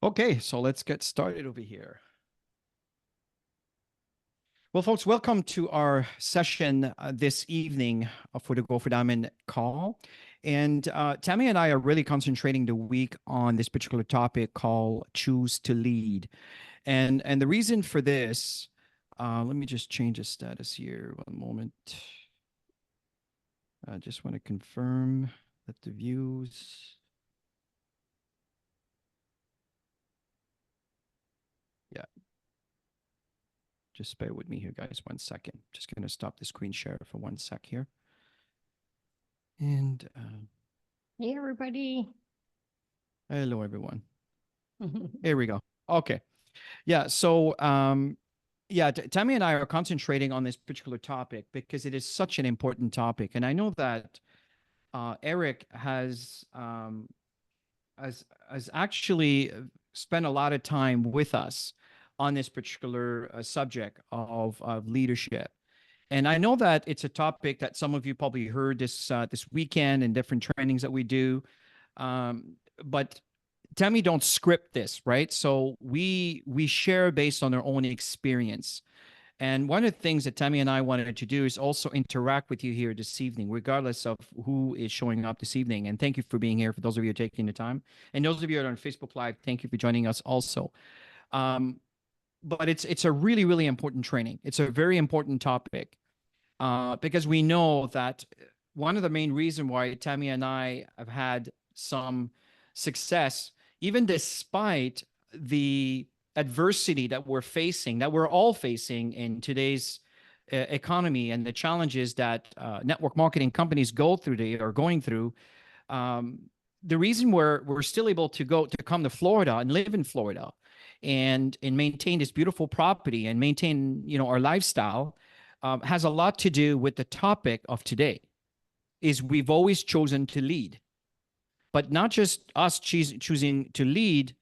Okay, so let's get started over here. Well, folks, welcome to our session this evening for the Go for Diamond call. And Tammy and I are really concentrating the week on this particular topic called Choose to Lead. And the reason for this, let me just change the status here. One moment. I just want to confirm that the views. Yeah. Just bear with me here, guys. 1 second. Just going to stop the screen share for 1 sec here. And Hey, everybody. hello, everyone. Here we go. Okay. Yeah. So, Tammy and I are concentrating on this particular topic because it is such an important topic. And I know that Eric has actually spent a lot of time with us on this particular subject of leadership. And I know that it's a topic that some of you probably heard this weekend in different trainings that we do. But Tammy don't script this, right? So we share based on our own experience. And one of the things that Tammy and I wanted to do is also interact with you here this evening, regardless of who is showing up this evening. And thank you for being here. For those of you taking the time, and those of you that are on Facebook Live, thank you for joining us also. But it's a really, really important training. It's a very important topic because we know that one of the main reasons why Tammy and I have had some success, even despite the adversity that we're all facing in today's economy and the challenges that network marketing companies are going through. The reason we're still able to come to Florida and live in Florida and maintain this beautiful property and maintain, our lifestyle has a lot to do with the topic of today. Is we've always chosen to lead, but not just us choosing to lead,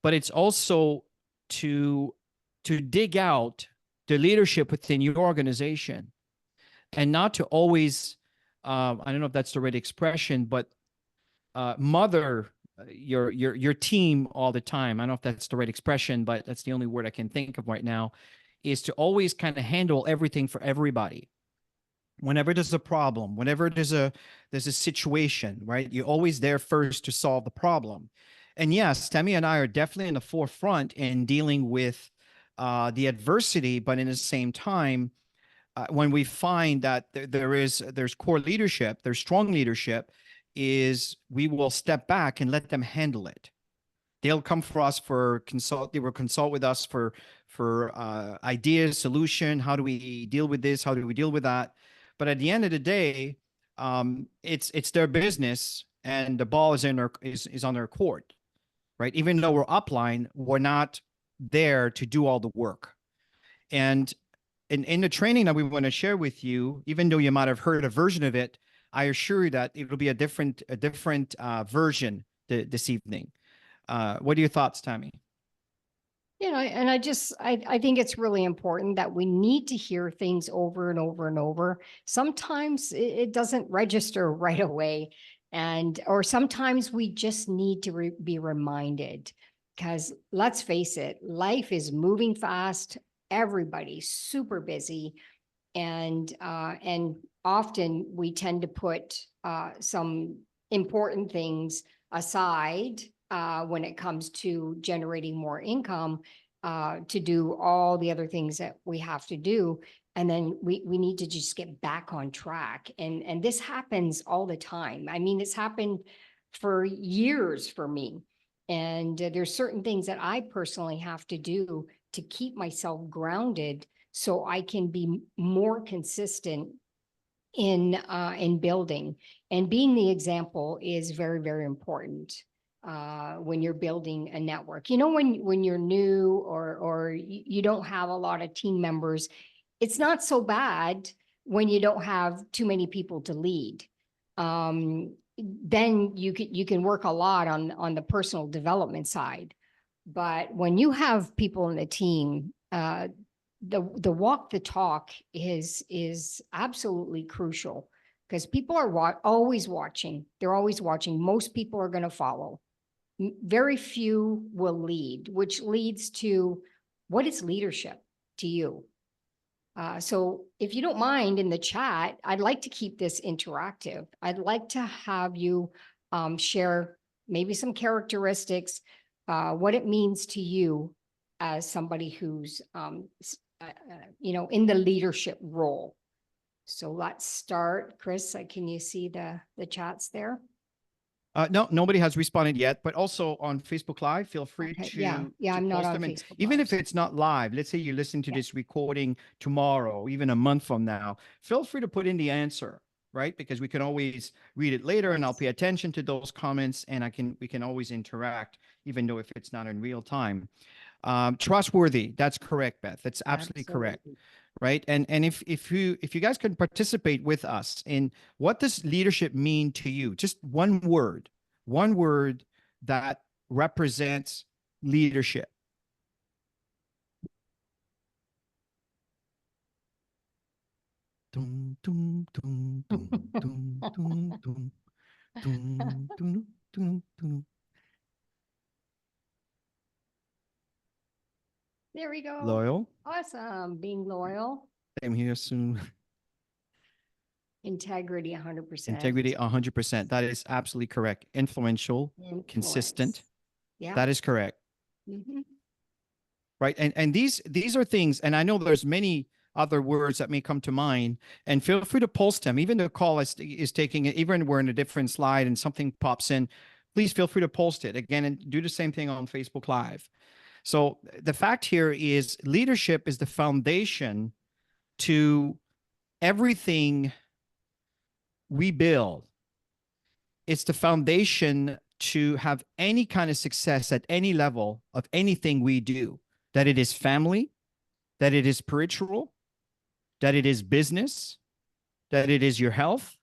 but it's also to dig out the leadership within your organization, and not to always, I don't know if that's the right expression, but mother your team all the time. I don't know if that's the right expression, but that's the only word I can think of right now, is to always kind of handle everything for everybody. Whenever there's a problem, whenever there's a situation, right? You're always there first to solve the problem. And yes, Tammy and I are definitely in the forefront in dealing with the adversity, but in the same time, when we find that there's core leadership, there's strong leadership, is we will step back and let them handle it. They'll come for us for consult. They will consult with us for ideas, solution. How do we deal with this? How do we deal with that? But at the end of the day, it's their business, and the ball is is on their court, right? Even though we're upline, we're not there to do all the work. And in the training that we want to share with you, even though you might have heard a version of it, I assure you that it will be a different version this evening. What are your thoughts, Tammy? And I think it's really important that we need to hear things over and over and over. Sometimes it doesn't register right away, or sometimes we just need to be reminded, because let's face it, life is moving fast. Everybody's super busy, and often we tend to put some important things aside when it comes to generating more income to do all the other things that we have to do. And then we need to just get back on track. And this happens all the time. I mean, it's happened for years for me. And there's certain things that I personally have to do to keep myself grounded so I can be more consistent in building. And being the example is very, very important when you're building a network. When you're new or you don't have a lot of team members, it's not so bad when you don't have too many people to lead. Then you can work a lot on the personal development side. But when you have people in the team, the walk the talk is absolutely crucial, because people are always watching. They're always watching. Most people are going to follow. very few will lead, which leads to what is leadership to you? So if you don't mind in the chat, I'd like to keep this interactive. I'd like to have you share maybe some characteristics, what it means to you as somebody who's, in the leadership role. So let's start. Chris, can you see the chats there? No, nobody has responded yet, but also on Facebook Live, feel free Okay, to yeah, I'm not post on them. And Facebook even Live, if so- it's not live, let's say you listen to Yeah. this recording tomorrow, even a month from now, feel free to put in the answer, right? Because we can always read it later, and I'll pay attention to those comments, and we can always interact, even though if it's not in real time. Trustworthy, that's correct, Beth. That's absolutely correct. Absolutely. Right. And if you guys could participate with us in what does leadership mean to you, just one word that represents leadership. Dum, dum, dum, dum, dum, dum, dum, dum, dum, dum, dum. There we go. Loyal. Awesome. Being loyal. I'm here soon. Integrity, 100%. Integrity, 100%. That is absolutely correct. Influential, consistent. Influence. Yeah. That is correct. Mhm. Right. And these are things, and I know there's many other words that may come to mind, and feel free to post them. Even the call is taking it, even we're in a different slide and something pops in, please feel free to post it again and do the same thing on Facebook Live. So the fact here is leadership is the foundation to everything we build. It's the foundation to have any kind of success at any level of anything we do, that it is family, that it is spiritual, that it is business, that it is your health.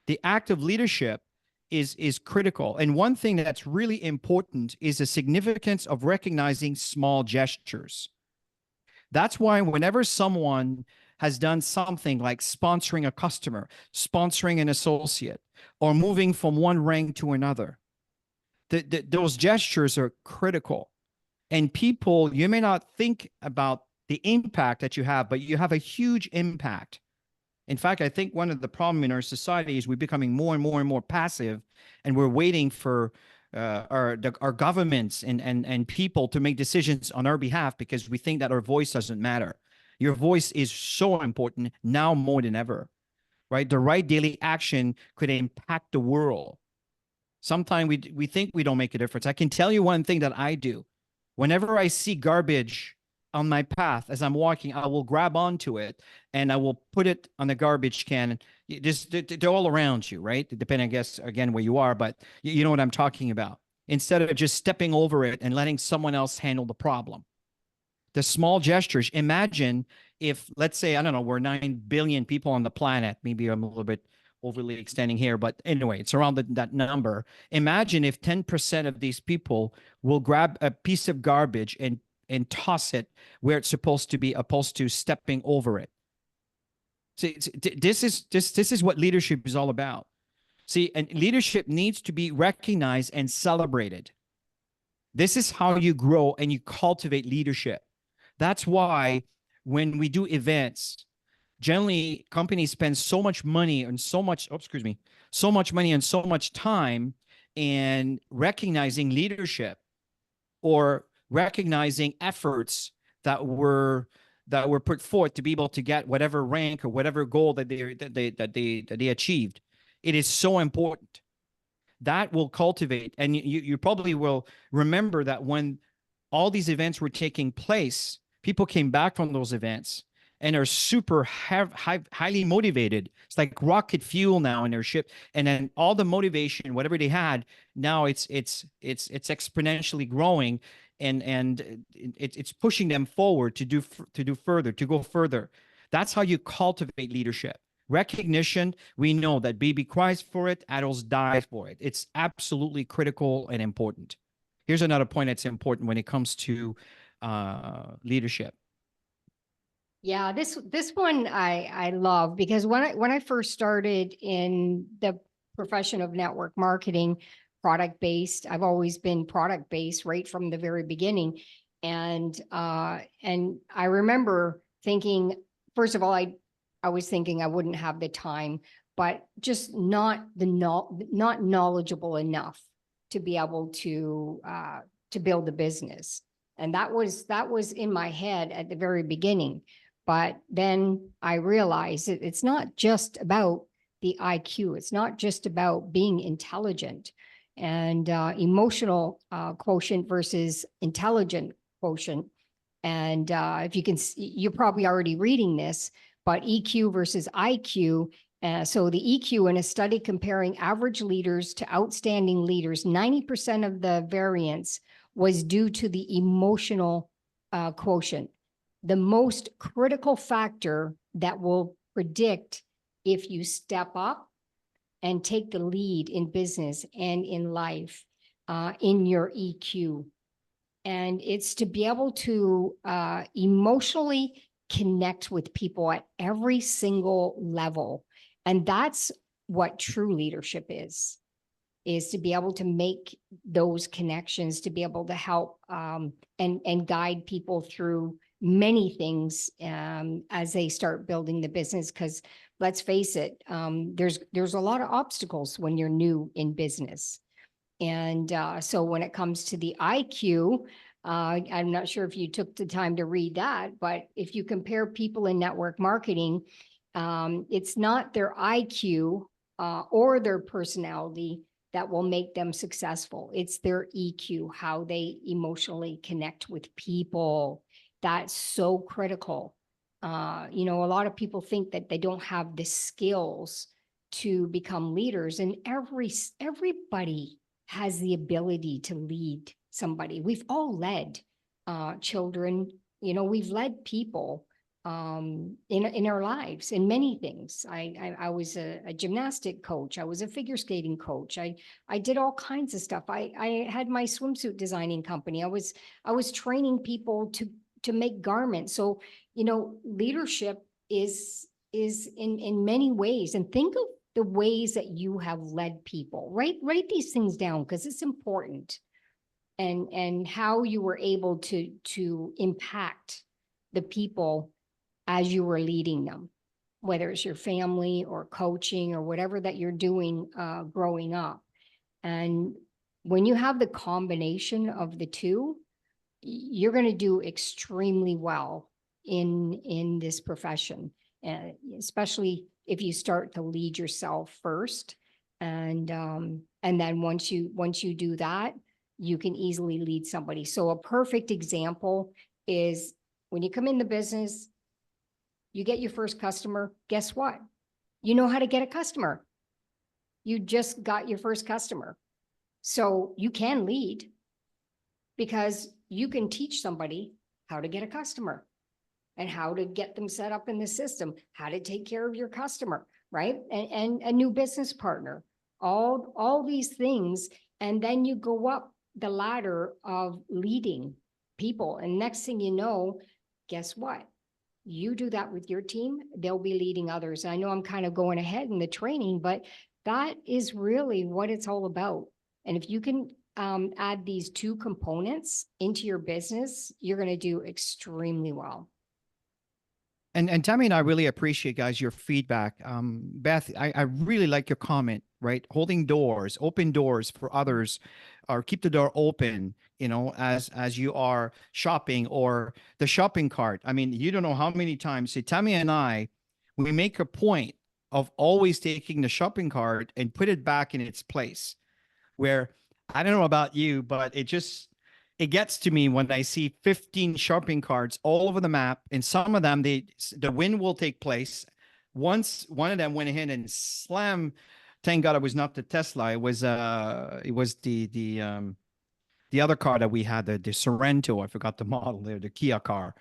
The act of leadership is critical. And one thing that's really important is the significance of recognizing small gestures. That's why whenever someone has done something like sponsoring a customer, sponsoring an associate, or moving from one rank to another, those gestures are critical. And people, you may not think about the impact that you have, but you have a huge impact. In fact, I think one of the problems in our society is we're becoming more and more and more passive, and we're waiting for our governments and people to make decisions on our behalf because we think that our voice doesn't matter. Your voice is so important now more than ever, right? The right daily action could impact the world. Sometimes we think we don't make a difference. I can tell you one thing that I do. Whenever I see garbage on my path as I'm walking, I will grab onto it and I will put it on the garbage can. Just they're all around you, right? Depending, I guess, again, where you are, but you know what I'm talking about. Instead of just stepping over it and letting someone else handle the problem. The small gestures. Imagine if, let's say, I don't know, we're 9 billion people on the planet. Maybe I'm a little bit overly extending here, but anyway, it's around that number. Imagine if 10% of these people will grab a piece of garbage and toss it where it's supposed to be, opposed to stepping over it. See, this is what leadership is all about. See, and leadership needs to be recognized and celebrated. This is how you grow and you cultivate leadership. That's why when we do events, generally companies spend so much money and so much money and so much time in recognizing leadership or recognizing efforts that were put forth to be able to get whatever rank or whatever goal that they achieved. It is so important. That will cultivate, and you probably will remember that when all these events were taking place, people came back from those events and are super highly motivated. It's like rocket fuel now in their ship, and then all the motivation, whatever they had, now it's exponentially growing, and it's pushing them forward to do further, to go further. That's how you cultivate leadership. Recognition, we know that baby cries for it, adults die for it. It's absolutely critical and important. Here's another point that's important when it comes to leadership. Yeah, this one I love, because when I first started in the profession of network marketing, product based. I've always been product based right from the very beginning. And I remember thinking, first of all, I was thinking I wouldn't have the time, but just not not knowledgeable enough to be able to build a business. And that was in my head at the very beginning. But then I realized it's not just about the IQ. It's not just about being intelligent and emotional quotient versus intelligent quotient. And if you can, you're probably already reading this, but EQ versus IQ. So the EQ in a study comparing average leaders to outstanding leaders, 90% of the variance was due to the emotional quotient, the most critical factor that will predict if you step up and take the lead in business and in life, in your EQ. And it's to be able to emotionally connect with people at every single level. And that's what true leadership is to be able to make those connections, to be able to help and guide people through many things as they start building the business. Because let's face it, there's a lot of obstacles when you're new in business. And so when it comes to the IQ, I'm not sure if you took the time to read that, but if you compare people in network marketing, it's not their IQ or their personality that will make them successful. It's their EQ, how they emotionally connect with people. That's so critical. You know, a lot of people think that they don't have the skills to become leaders, and everybody has the ability to lead somebody. We've all led children, you know, we've led people in our lives in many things. I was a gymnastic coach. I was a figure skating coach. I did all kinds of stuff. I had my swimsuit designing company. I was training people to make garments. So, you know, leadership is in many ways. And think of the ways that you have led people. Write these things down because it's important. And how you were able to impact the people as you were leading them, whether it's your family or coaching or whatever that you're doing growing up. And when you have the combination of the two, you're going to do extremely well in this profession, especially if you start to lead yourself first. And then once you do that, you can easily lead somebody. So a perfect example is when you come in the business, you get your first customer, guess what? You know how to get a customer. You just got your first customer. So you can lead because you can teach somebody how to get a customer and how to get them set up in the system, how to take care of your customer, right? And a new business partner, all these things. And then you go up the ladder of leading people. And next thing you know, guess what? You do that with your team, they'll be leading others. I know I'm kind of going ahead in the training, but that is really what it's all about. And if you can add these two components into your business, you're going to do extremely well. And Tammy and I really appreciate, guys, your feedback. Beth, I really like your comment, right? Holding doors, open doors for others, or keep the door open, you know, as you are shopping, or the shopping cart. I mean, you don't know how many times, say, Tammy and I, we make a point of always taking the shopping cart and put it back in its place. Where, I don't know about you, but it gets to me when I see 15 shopping carts all over the map, and some of them, the wind will take place. Once one of them went ahead and slammed. Thank God it was not the Tesla. It was the other car that we had, the Sorento. I forgot the model there, the Kia car.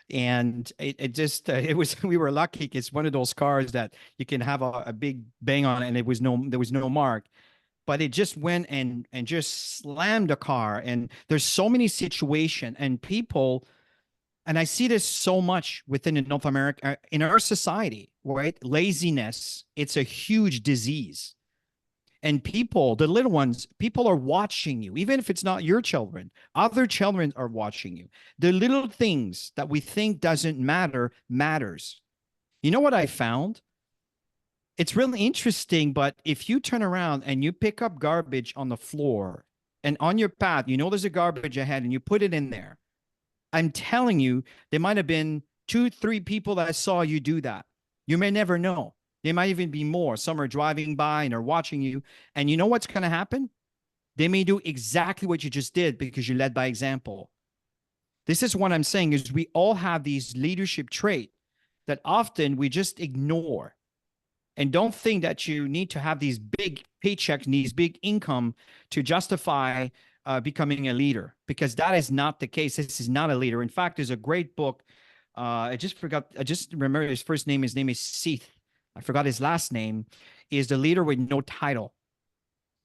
And it just it was we were lucky. It's one of those cars that you can have a big bang on it, and there was no mark. But it just went and just slammed the car. And there's so many situations and people, and I see this so much within North America, in our society, right? Laziness, it's a huge disease. And people, the little ones, people are watching you, even if it's not your children. Other children are watching you. The little things that we think doesn't matter matters. You know what I found? It's really interesting, but if you turn around and you pick up garbage on the floor and on your path, you know there's a garbage ahead and you put it in there. I'm telling you, there might have been 2, 3 people that saw you do that. You may never know. There might even be more. Some are driving by and are watching you. And you know what's going to happen? They may do exactly what you just did because you led by example. This is what I'm saying is we all have these leadership traits that often we just ignore. And don't think that you need to have these big paychecks and these big income to justify becoming a leader, because that is not the case. This is not a leader. In fact, there's a great book. I just remember his first name. His name is Seth. I forgot his last name. Is The Leader with No Title.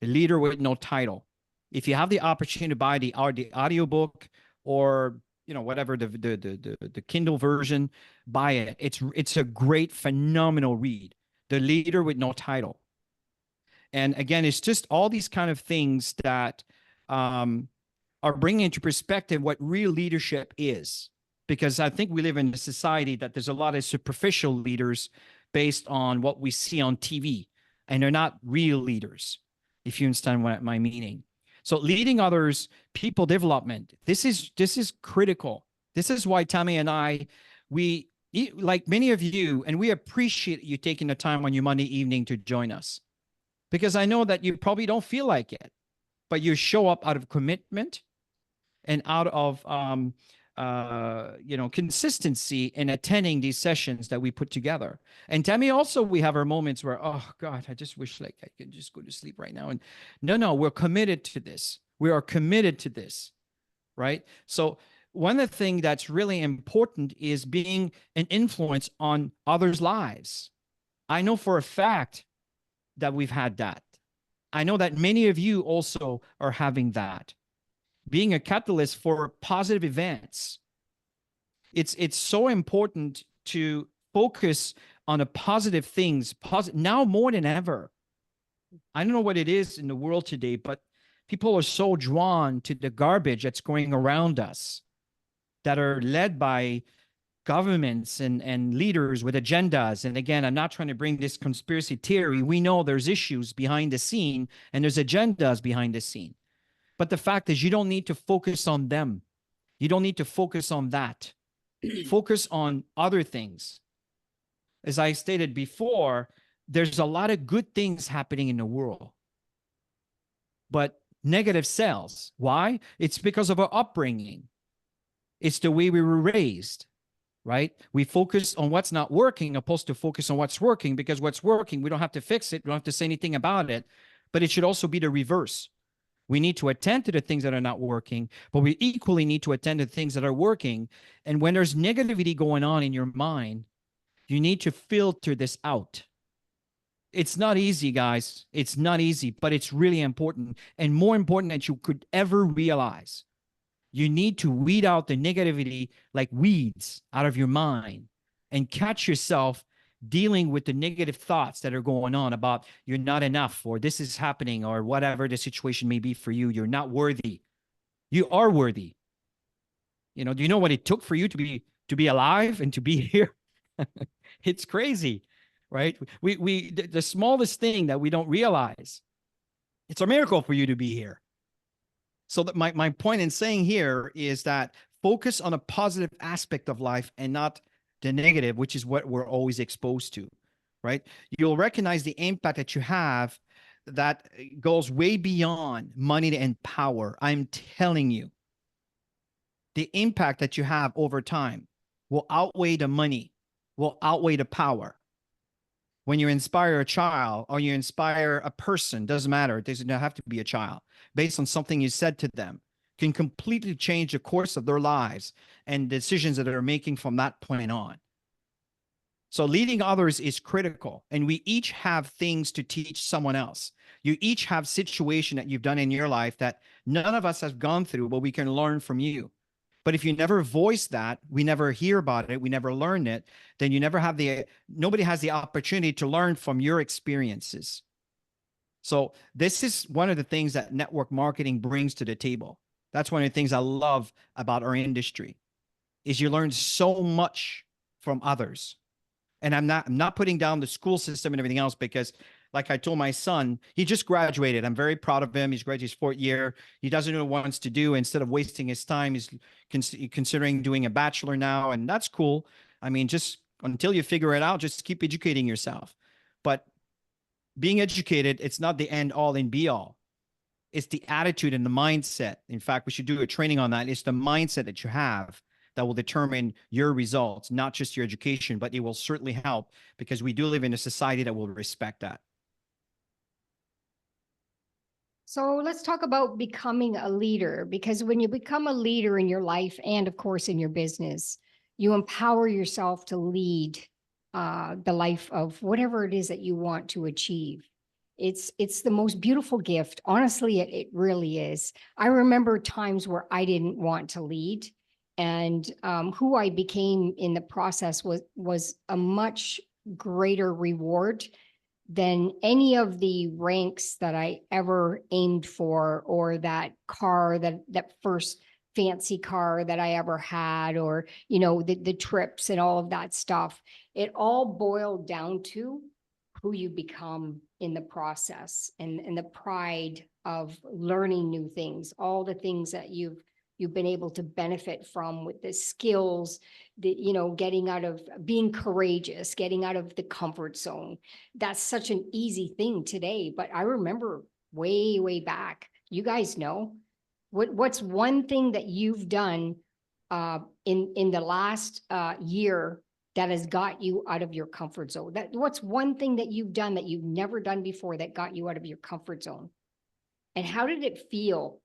The Leader with No Title. If you have the opportunity to buy the audio book or whatever the Kindle version, buy it. It's a great, phenomenal read. The Leader with No Title. And again, it's just all these kind of things that are bringing into perspective what real leadership is. Because I think we live in a society that there's a lot of superficial leaders based on what we see on TV, and they're not real leaders, if you understand what my meaning. So leading others, people development, this is critical. This is why Tammy and I, we, like many of you, and we appreciate you taking the time on your Monday evening to join us, because I know that you probably don't feel like it, but you show up out of commitment and out of consistency in attending these sessions that we put together. And Tammy, also, we have our moments where, oh God, I just wish like I could just go to sleep right now. And no, we're committed to this. We are committed to this, right? So one of the things that's really important is being an influence on others' lives. I know for a fact that we've had that. I know that many of you also are having that. Being a catalyst for positive events. It's so important to focus on the positive things, now more than ever. I don't know what it is in the world today, but people are so drawn to the garbage that's going around us, that are led by governments and leaders with agendas. And again, I'm not trying to bring this conspiracy theory. We know there's issues behind the scene and there's agendas behind the scene. But the fact is, you don't need to focus on them. You don't need to focus on that. Focus on other things. As I stated before, there's a lot of good things happening in the world, but negative sells. Why? It's because of our upbringing. It's the way we were raised, right? We focus on what's not working opposed to focus on what's working, because what's working, we don't have to fix it. We don't have to say anything about it, but it should also be the reverse. We need to attend to the things that are not working, but we equally need to attend to the things that are working. And when there's negativity going on in your mind, you need to filter this out. It's not easy, guys. It's not easy, but it's really important, and more important than you could ever realize. You need to weed out the negativity like weeds out of your mind and catch yourself dealing with the negative thoughts that are going on about you're not enough, or this is happening, or whatever the situation may be for you. You're not worthy. You are worthy. Do you know what it took for you to be alive and to be here? It's crazy, right? The smallest thing that we don't realize, it's a miracle for you to be here. So that my point in saying here is that focus on a positive aspect of life and not the negative, which is what we're always exposed to, right? You'll recognize the impact that you have that goes way beyond money and power. I'm telling you, the impact that you have over time will outweigh the money, will outweigh the power. When you inspire a child or you inspire a person, doesn't matter, it doesn't have to be a child, based on something you said to them, can completely change the course of their lives and decisions that they're making from that point on. So leading others is critical, and we each have things to teach someone else. You each have situation that you've done in your life that none of us have gone through, but we can learn from you. But if you never voice that, we never hear about it, we never learn it, then you never have nobody has the opportunity to learn from your experiences. So this is one of the things that network marketing brings to the table. That's one of the things I love about our industry is you learn so much from others. And I'm not putting down the school system and everything else because like I told my son, he just graduated. I'm very proud of him. He's graduated his fourth year. He doesn't know what he wants to do. Instead of wasting his time, he's considering doing a bachelor now. And that's cool. I mean, just until you figure it out, just keep educating yourself. But being educated, it's not the end all and be all. It's the attitude and the mindset. In fact, we should do a training on that. It's the mindset that you have that will determine your results, not just your education, but it will certainly help because we do live in a society that will respect that. So let's talk about becoming a leader, because when you become a leader in your life and of course in your business, you empower yourself to lead the life of whatever it is that you want to achieve. It's the most beautiful gift. Honestly, it really is. I remember times where I didn't want to lead, and who I became in the process was a much greater reward than any of the ranks that I ever aimed for, or that car, that first fancy car that I ever had, or the trips and all of that stuff. It all boiled down to who you become in the process, and the pride of learning new things, all the things that you've been able to benefit from with the skills, getting out of being courageous, getting out of the comfort zone. That's such an easy thing today, but I remember way back. You guys know what's one thing that you've done in the last year that has got you out of your comfort zone? What's one thing that you've done that you've never done before that got you out of your comfort zone? And how did it feel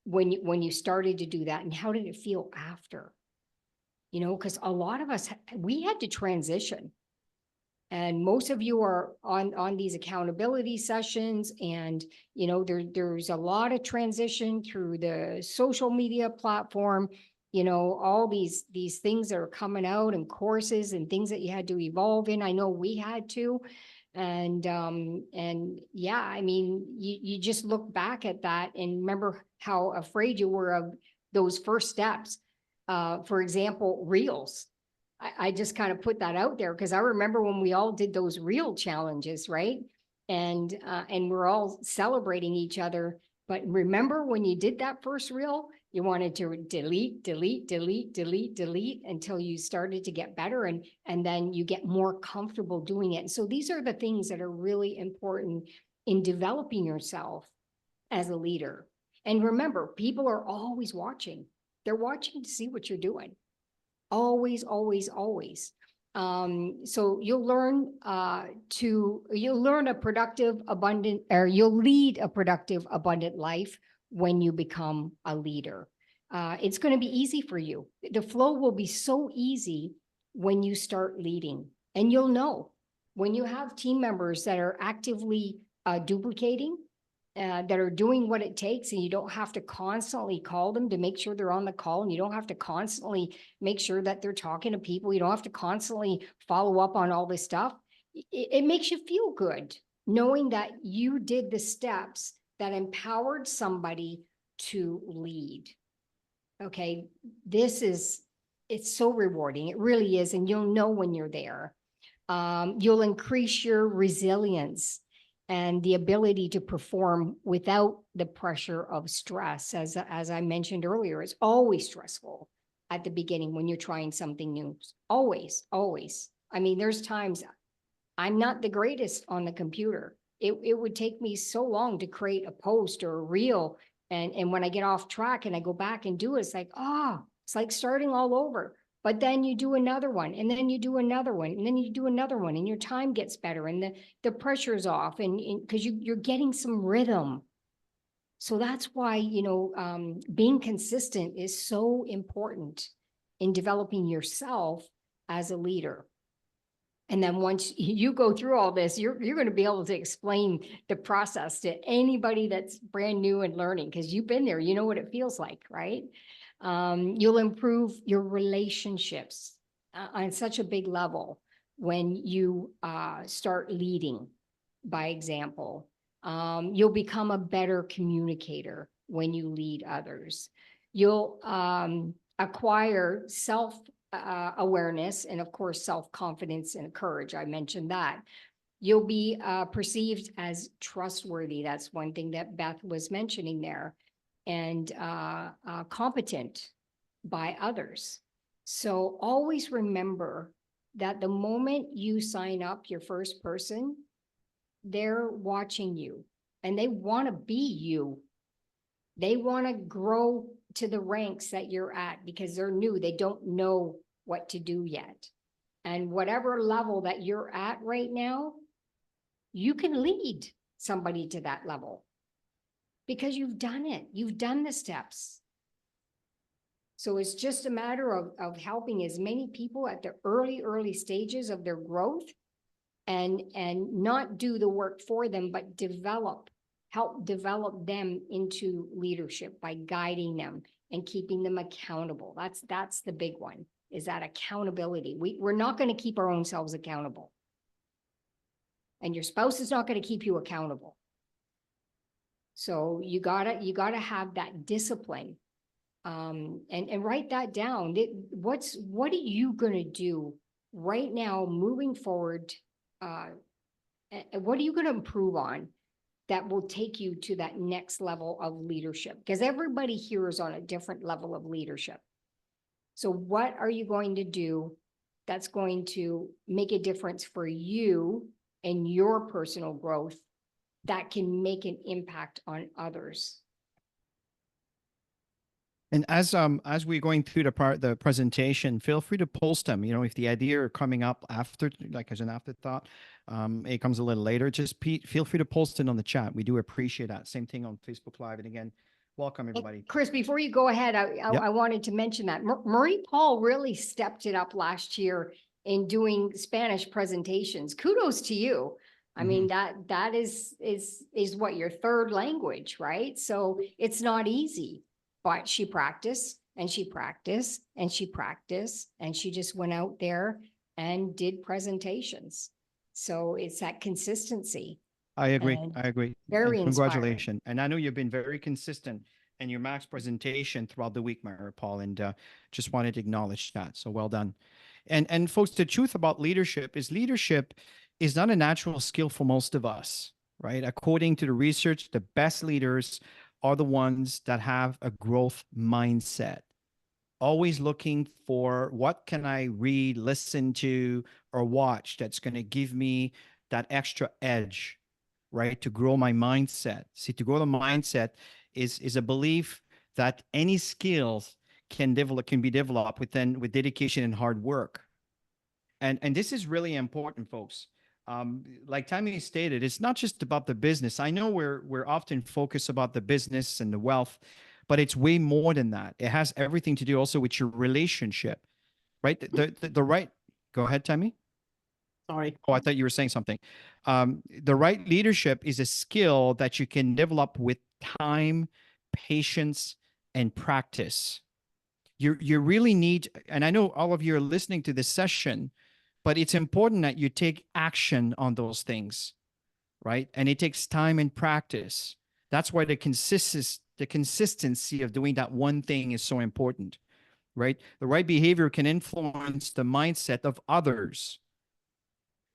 when you started to do that, and how did it feel after? Because a lot of us, we had to transition, and most of you are on these accountability sessions, and there's a lot of transition through the social media platform, all these things that are coming out, and courses and things that you had to evolve in. I know we had to. And yeah, I mean, you just look back at that and remember how afraid you were of those first steps. For example, reels. I just kind of put that out there because I remember when we all did those reel challenges, right? And we're all celebrating each other. But remember when you did that first reel, you wanted to delete until you started to get better, and then you get more comfortable doing it. And so these are the things that are really important in developing yourself as a leader. And remember, people are always watching. They're watching to see what you're doing. Always. So you'll learn a productive, abundant, or you'll lead a productive, abundant life when you become a leader. It's going to be easy for you. The flow will be so easy when you start leading, and you'll know when you have team members that are actively duplicating, that are doing what it takes, and you don't have to constantly call them to make sure they're on the call, and you don't have to constantly make sure that they're talking to people. You don't have to constantly follow up on all this stuff. It makes you feel good knowing that you did the steps that empowered somebody to lead. Okay, it's so rewarding. It really is. And you'll know when you're there. You'll increase your resilience and the ability to perform without the pressure of stress. As I mentioned earlier, it's always stressful at the beginning when you're trying something new. Always. I mean, there's times I'm not the greatest on the computer. It would take me so long to create a post or a reel. And when I get off track and I go back and do it, it's like, it's like starting all over. But then you do another one, and then you do another one, and then you do another one, and your time gets better, and the pressure's off, and because you're getting some rhythm. So that's why, being consistent is so important in developing yourself as a leader. And then once you go through all this, you're going to be able to explain the process to anybody that's brand new and learning, because you've been there, you know what it feels like, right? You'll improve your relationships on such a big level when you start leading by example. You'll become a better communicator when you lead others. You'll acquire self awareness and, of course, self-confidence and courage. I mentioned that. You'll be perceived as trustworthy. That's one thing that Beth was mentioning there, and competent by others. So always remember that the moment you sign up your first person, they're watching you and they want to be you. They want to grow to the ranks that you're at because they're new. They don't know what to do yet. And whatever level that you're at right now, you can lead somebody to that level because you've done it. You've done the steps. So it's just a matter of helping as many people at the early stages of their growth and not do the work for them, but help develop them into leadership by guiding them and keeping them accountable. That's the big one, is that accountability. We're not going to keep our own selves accountable. And your spouse is not going to keep you accountable. So you gotta have that discipline. And write that down. What are you going to do right now moving forward? What are you going to improve on that will take you to that next level of leadership? Because everybody here is on a different level of leadership. So what are you going to do that's going to make a difference for you and your personal growth that can make an impact on others? And as we're going through the presentation, feel free to post them. You know, if the idea are coming up after, like as an afterthought, it comes a little later. Just feel free to post it on the chat. We do appreciate that. Same thing on Facebook Live. And again, welcome everybody. Chris, before you go ahead, I wanted to mention that Marie Paul really stepped it up last year in doing Spanish presentations. Kudos to you. I mean, that is what, your third language, right? So it's not easy. But she practiced and she practiced and she practiced and she just went out there and did presentations. So it's that consistency. I agree. I agree. Very and inspiring. congratulations. And I know you've been very consistent in your Max presentation throughout the week, Marie Paul, and just wanted to acknowledge that. So well done. And folks, the truth about leadership is not a natural skill for most of us, right? According to the research, the best leaders are the ones that have a growth mindset, always looking for what can I read, listen to, or watch that's going to give me that extra edge, right? To grow my mindset. See, to grow the mindset is a belief that any skills can be developed with dedication and hard work. And this is really important, folks. Like Tammy stated, it's not just about the business. I know we're often focused about the business and the wealth, but it's way more than that. It has everything to do also with your relationship, right? The right. Go ahead, Tammy. Sorry. Oh, I thought you were saying something. The right leadership is a skill that you can develop with time, patience, and practice. You really need, and I know all of you are listening to this session, but it's important that you take action on those things, right? And it takes time and practice. That's why the consistency of doing that one thing is so important, right? The right behavior can influence the mindset of others.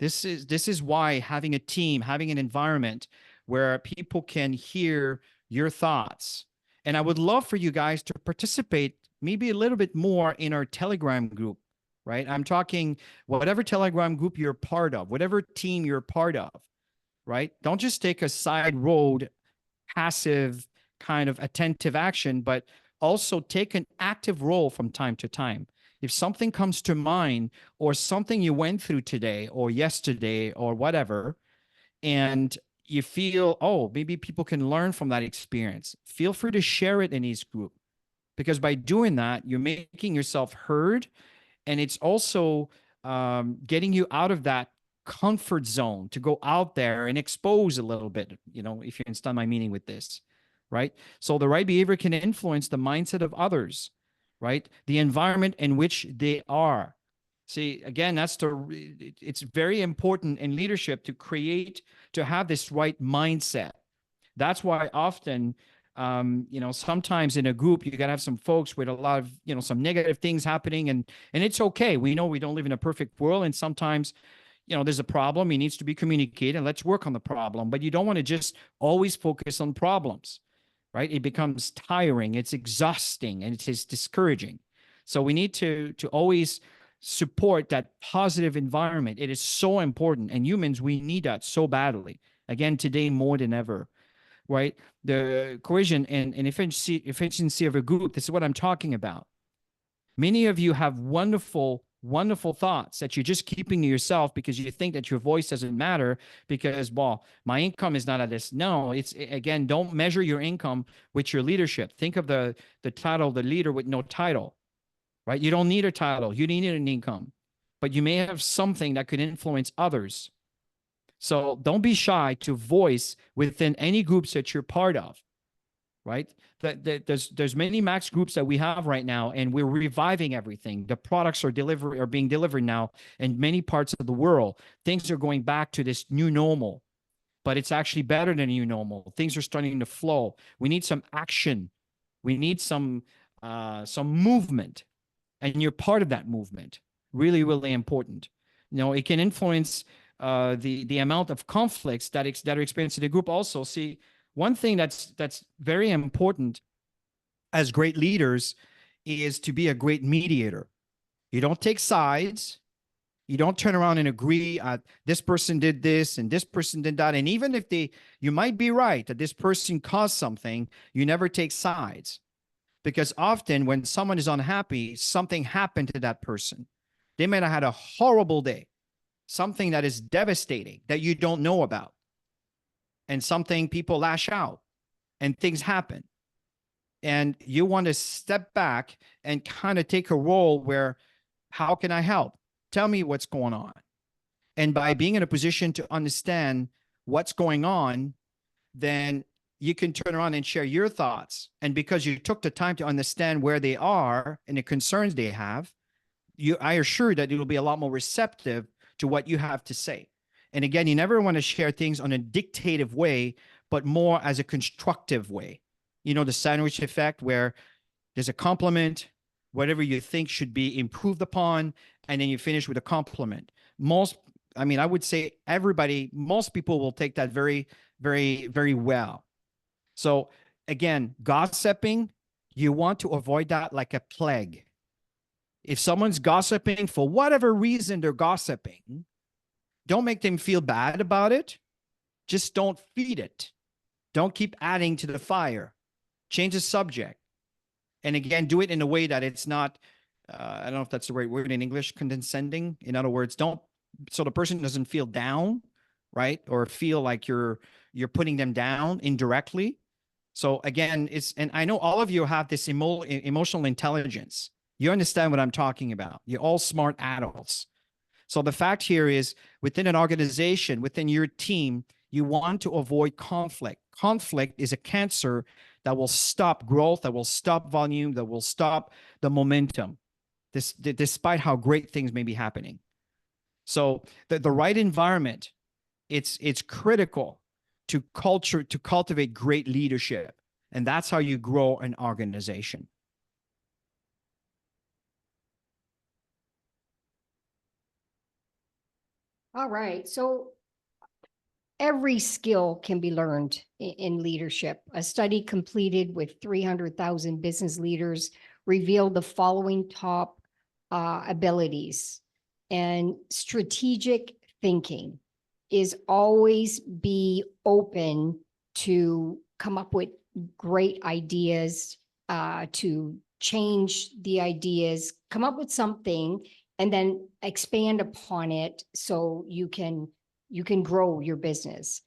This is why having a team, having an environment where people can hear your thoughts. And I would love for you guys to participate maybe a little bit more in our Telegram group. Right? I'm talking whatever Telegram group you're part of, whatever team you're part of, right? Don't just take a side road, passive kind of attentive action, but also take an active role from time to time. If something comes to mind or something you went through today or yesterday or whatever, and you feel, oh, maybe people can learn from that experience, feel free to share it in each group, because by doing that, you're making yourself heard. And it's also getting you out of that comfort zone to go out there and expose a little bit, you know, if you understand my meaning with this, right? So the right behavior can influence the mindset of others, right? The environment in which they are. See, again, it's very important in leadership to have this right mindset. That's why often, sometimes in a group, you got to have some folks with a lot of, some negative things happening, and it's okay. We know we don't live in a perfect world. And sometimes, there's a problem. It needs to be communicated, and let's work on the problem. But you don't want to just always focus on problems, right? It becomes tiring, it's exhausting, and it's discouraging. So we need to always support that positive environment. It is so important. And humans, we need that so badly. Again, today more than ever, right? The cohesion and efficiency of a group, this is what I'm talking about. Many of you have wonderful, wonderful thoughts that you're just keeping to yourself because you think that your voice doesn't matter because, well, my income is not at this. No, it's, again, don't measure your income with your leadership. Think of the title, the leader with no title, right? You don't need a title. You need an income, but you may have something that could influence others. So don't be shy to voice within any groups that you're part of, right? There's many max groups that we have right now, and we're reviving everything. The products are being delivered now in many parts of the world. Things are going back to this new normal, but it's actually better than a new normal. Things are starting to flow. We need some action. We need some movement, and you're part of that movement. Really, really important. It can influence the amount of conflicts that are experienced in the group. Also, see, one thing that's very important as great leaders is to be a great mediator. You don't take sides. You don't turn around and agree this person did this and this person did that. And even if you might be right that this person caused something, you never take sides. Because often when someone is unhappy, something happened to that person. They might have had a horrible day, something that is devastating that you don't know about. And something people lash out and things happen. And you want to step back and kind of take a role where, how can I help? Tell me what's going on. And by being in a position to understand what's going on, then you can turn around and share your thoughts. And because you took the time to understand where they are and the concerns they have, I assure that it will be a lot more receptive to what you have to say. And again, you never want to share things on a dictative way, but more as a constructive way. The sandwich effect where there's a compliment, whatever you think should be improved upon, and then you finish with a compliment. I would say most people will take that very, very, very well. So again, gossiping, you want to avoid that like a plague. If someone's gossiping for whatever reason they're gossiping, don't make them feel bad about it. Just don't feed it. Don't keep adding to the fire. Change the subject. And again, do it in a way that it's not, I don't know if that's the right word in English, condescending. In other words, so the person doesn't feel down, right? Or feel like you're putting them down indirectly. So again, and I know all of you have this emotional intelligence. You understand what I'm talking about. You're all smart adults. So the fact here is, within an organization, within your team, you want to avoid conflict. Conflict is a cancer that will stop growth, that will stop volume, that will stop the momentum, despite how great things may be happening. So the right environment, it's critical to cultivate great leadership. And that's how you grow an organization. All right. So every skill can be learned in leadership. A study completed with 300,000 business leaders revealed the following top abilities. And strategic thinking is always be open to come up with great ideas, to change the ideas, come up with something, and then expand upon it so you can grow your business.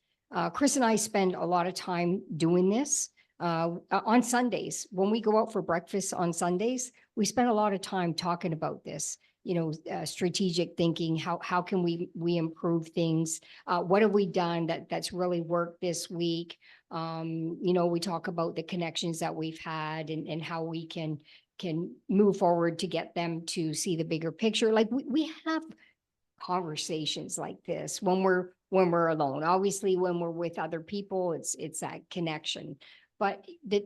Chris and I spend a lot of time doing this. On Sundays, when we go out for breakfast on Sundays, we spend a lot of time talking about this. Strategic thinking. How can we improve things? What have we done that's really worked this week? We talk about the connections that we've had and how we can can move forward to get them to see the bigger picture. Like we have conversations like this when we're alone. Obviously, when we're with other people, it's that connection. But the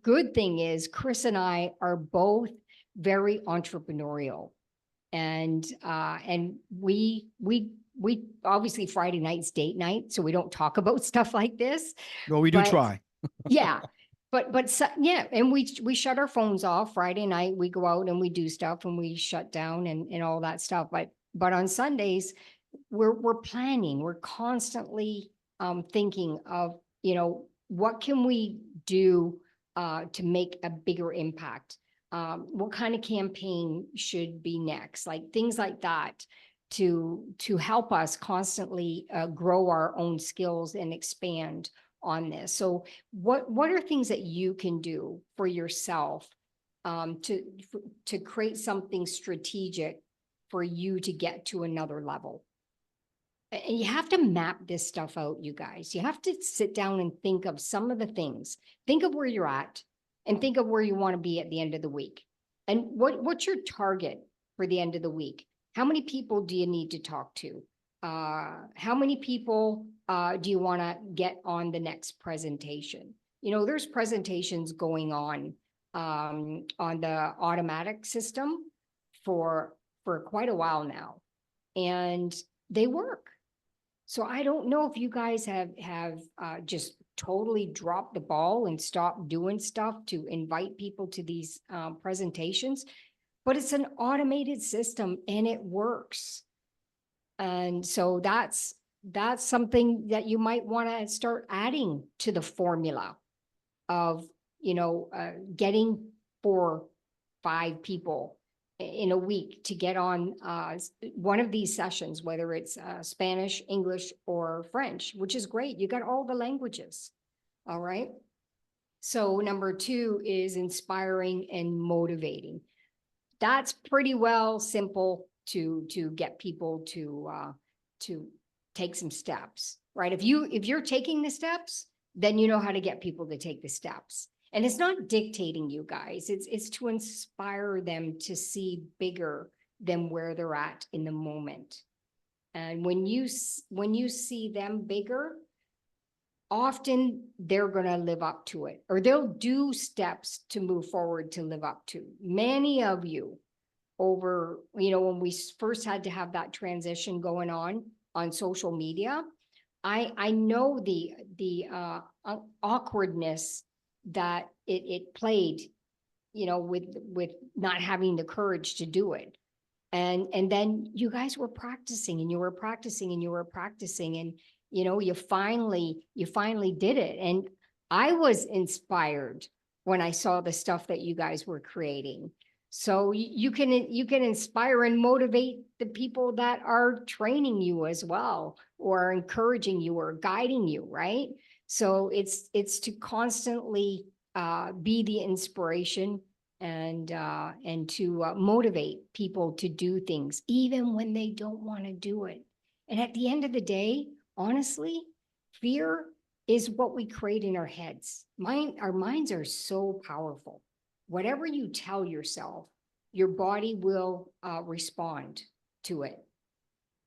good thing is Chris and I are both very entrepreneurial. And we obviously Friday night's date night, so we don't talk about stuff like this. Well, we do try. Yeah. But yeah, and we shut our phones off Friday night. We go out and we do stuff and we shut down and all that stuff. But on Sundays, we're planning. We're constantly thinking of, what can we do to make a bigger impact? What kind of campaign should be next? Like things like that to help us constantly grow our own skills and expand on this. So what are things that you can do for yourself to create something strategic for you to get to another level? And you have to map this stuff out, you guys. You have to sit down and think of some of the things. Think of where you're at and think of where you want to be at the end of the week. And what's your target for the end of the week? How many people do you need to talk to? How many people do you want to get on the next presentation? There's presentations going on the automatic system for quite a while now, and they work. So I don't know if you guys have just totally dropped the ball and stopped doing stuff to invite people to these presentations, but it's an automated system and it works. And so that's something that you might want to start adding to the formula of, getting 4, 5 people in a week to get on one of these sessions, whether it's Spanish, English, or French, which is great. You got all the languages. All right. So number 2 is inspiring and motivating. That's pretty well simple to get people to take some steps, right? If you're taking the steps, then you know how to get people to take the steps. And it's not dictating you guys. It's to inspire them to see bigger than where they're at in the moment. And when you see them bigger, often they're going to live up to it, or they'll do steps to move forward to live up to. Many of you over, when we first had to have that transition going on social media, I know the awkwardness that it played, with not having the courage to do it. And then you guys were practicing and you were practicing and you were practicing, and you finally did it. And I was inspired when I saw the stuff that you guys were creating. So you can inspire and motivate the people that are training you as well, or encouraging you or guiding you, right? So it's to constantly be the inspiration and to motivate people to do things, even when they don't want to do it. And at the end of the day, honestly, fear is what we create in our heads. Our minds are so powerful. Whatever you tell yourself, your body will respond to it.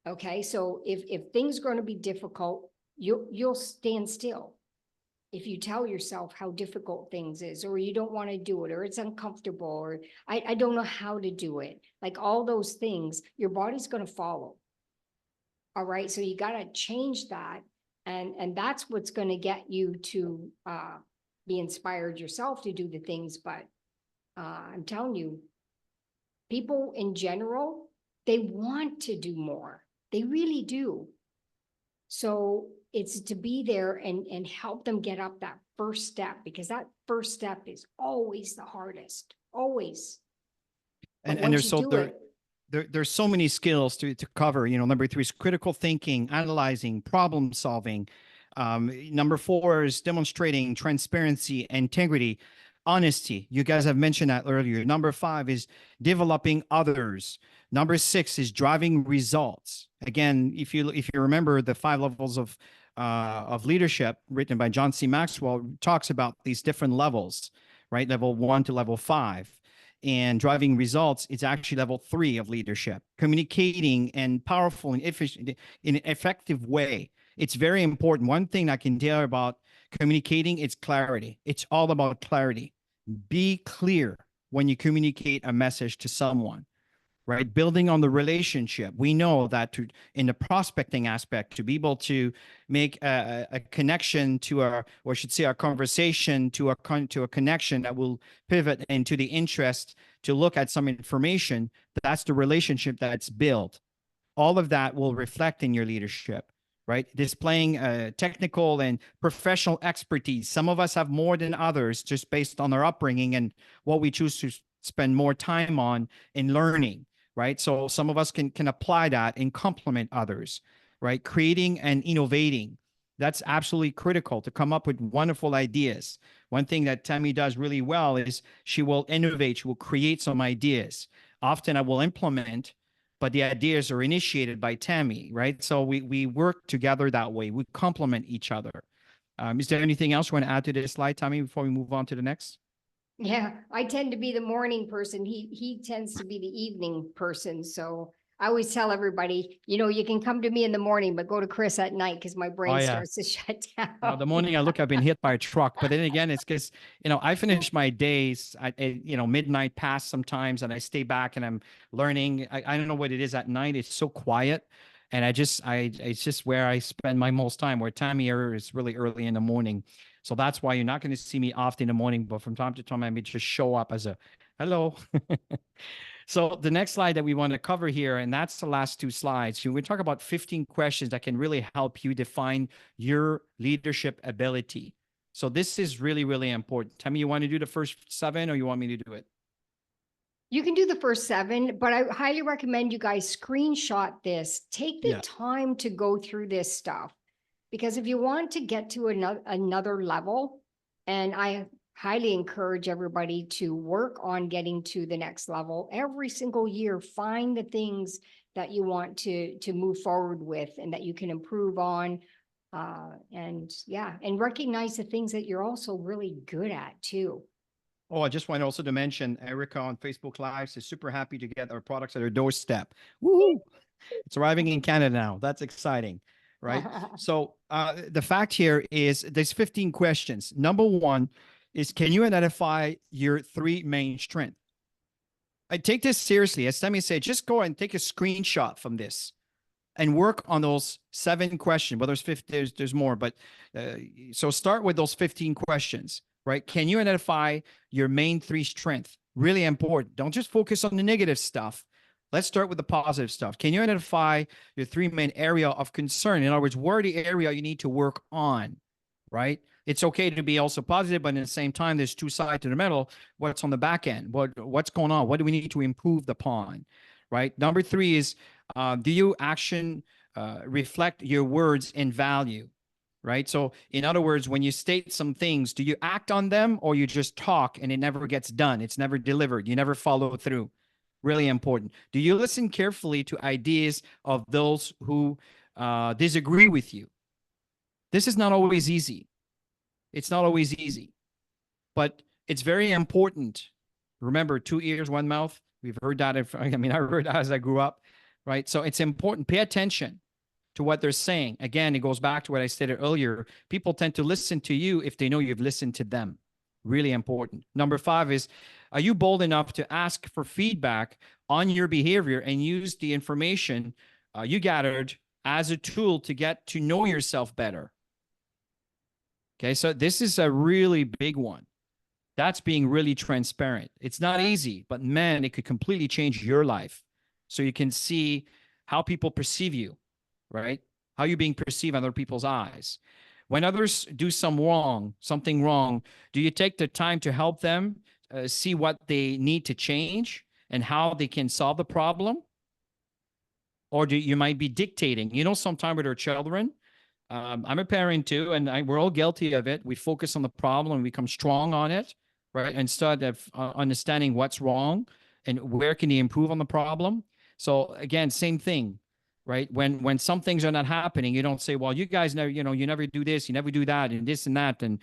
Okay, so if things are going to be difficult, you'll stand still. If you tell yourself how difficult things is, or you don't want to do it, or it's uncomfortable, or I don't know how to do it, like all those things, your body's going to follow. All right, so you got to change that, and that's what's going to get you to be inspired yourself to do the things. But I'm telling you, people in general, they want to do more. They really do. So it's to be there and help them get up that first step, because that first step is always the hardest, always. And there's so many skills to cover. Number 3 is critical thinking, analyzing, problem solving. Number 4 is demonstrating transparency, integrity, honesty. You guys have mentioned that earlier. Number 5 is developing others. Number 6 is driving results. Again, if you remember the 5 levels of leadership written by John C. Maxwell, talks about these different levels, right? Level 1 to level 5. and driving results, it's actually level 3 of leadership. Communicating and powerful and efficient in an effective way. It's very important. One thing I can tell you about communicating is clarity. It's all about clarity. Be clear when you communicate a message to someone, right? Building on the relationship. We know that in the prospecting aspect, to be able to make a connection to our, or I should say, our conversation to a connection that will pivot into the interest to look at some information, that's the relationship that's built. All of that will reflect in your leadership, right? Displaying technical and professional expertise. Some of us have more than others just based on our upbringing and what we choose to spend more time on in learning, right? So some of us can apply that and complement others, right? Creating and innovating. That's absolutely critical to come up with wonderful ideas. One thing that Tammy does really well is she will innovate, she will create some ideas. Often I will implement, but the ideas are initiated by Tammy, right? So we work together that way. We complement each other. Is there anything else you want to add to this slide, Tammy, before we move on to the next? Yeah, I tend to be the morning person. He tends to be the evening person. So I always tell everybody, you can come to me in the morning, but go to Chris at night because my brain starts to shut down. The morning I look, I've been hit by a truck. But then again, it's because, I finish my days at, midnight past sometimes, and I stay back and I'm learning. I don't know what it is at night. It's so quiet. And it's just where I spend my most time, where Tammy here is really early in the morning. So that's why you're not going to see me often in the morning, but from time to time, I may just show up as a hello. So the next slide that we want to cover here, and that's the last 2 slides, we talk about 15 questions that can really help you define your leadership ability. So this is really, really important. Tell me, you want to do the first 7 or you want me to do it? You can do the first 7, but I highly recommend you guys screenshot this. Take the time to go through this stuff, because if you want to get to another level, and I highly encourage everybody to work on getting to the next level every single year. Find the things that you want to move forward with and that you can improve on. And recognize the things that you're also really good at too. Oh, I just want also to mention Erica on Facebook Live is super happy to get our products at her doorstep. Woo! It's arriving in Canada now. That's exciting, right? So the fact here is there's 15 questions. Number 1 is, can you identify your 3 main strengths? I take this seriously. As Tammy said, just go and take a screenshot from this and work on those 7 questions. Well, there's more, but so start with those 15 questions, right? Can you identify your main 3 strengths? Really important. Don't just focus on the negative stuff. Let's start with the positive stuff. Can you identify your 3 main area of concern? In other words, where the area you need to work on, right? It's okay to be also positive, but at the same time, there's 2 sides to the medal. What's on the back end? What's going on? What do we need to improve upon, right? Number 3 is, do your action reflect your words and value, right? So in other words, when you state some things, do you act on them or you just talk and it never gets done? It's never delivered. You never follow through. Really important. Do you listen carefully to ideas of those who disagree with you? This is not always easy. It's not always easy, but it's very important. Remember, 2 ears, 1 mouth. We've heard that. I heard that as I grew up, right? So it's important. Pay attention to what they're saying. Again, it goes back to what I stated earlier. People tend to listen to you if they know you've listened to them. Really important. Number 5 is, are you bold enough to ask for feedback on your behavior and use the information you gathered as a tool to get to know yourself better? Okay, so this is a really big one. That's being really transparent. It's not easy, but man, it could completely change your life. So you can see how people perceive you, right? How you're being perceived in other people's eyes. When others do something wrong, do you take the time to help them see what they need to change and how they can solve the problem? Or you might be dictating, sometime with our children. I'm a parent too, and we're all guilty of it. We focus on the problem and become strong on it, right? Instead of understanding what's wrong and where can you improve on the problem. So again, same thing, right? When some things are not happening, you don't say, well, you guys never, you never do this, you never do that, and this and that. And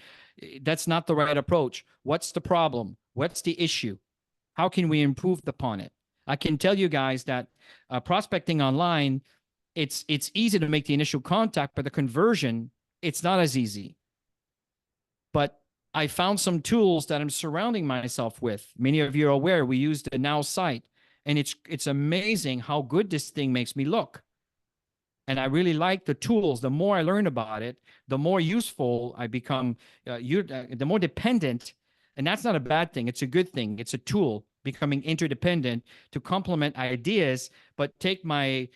that's not the right approach. What's the problem? What's the issue? How can we improve upon it? I can tell you guys that prospecting online, it's easy to make the initial contact, but the conversion, it's not as easy. But I found some tools that I'm surrounding myself with. Many of you are aware we use the Now site, and it's amazing how good this thing makes me look. And I really like the tools. The more I learn about it, the more useful I become. The more dependent, and that's not a bad thing. It's a good thing. It's a tool, becoming interdependent to complement ideas, but take my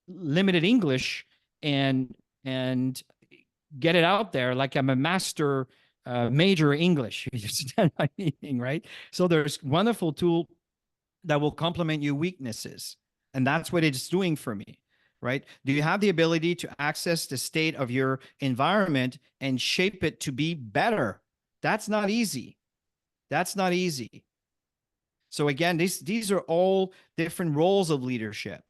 limited English and get it out there like I'm a master major English. You understand my meaning, right? So there's wonderful tool that will complement your weaknesses, and that's what it's doing for me. Right? Do you have the ability to access the state of your environment and shape it to be better? That's not easy. That's not easy. So again, these are all different roles of leadership.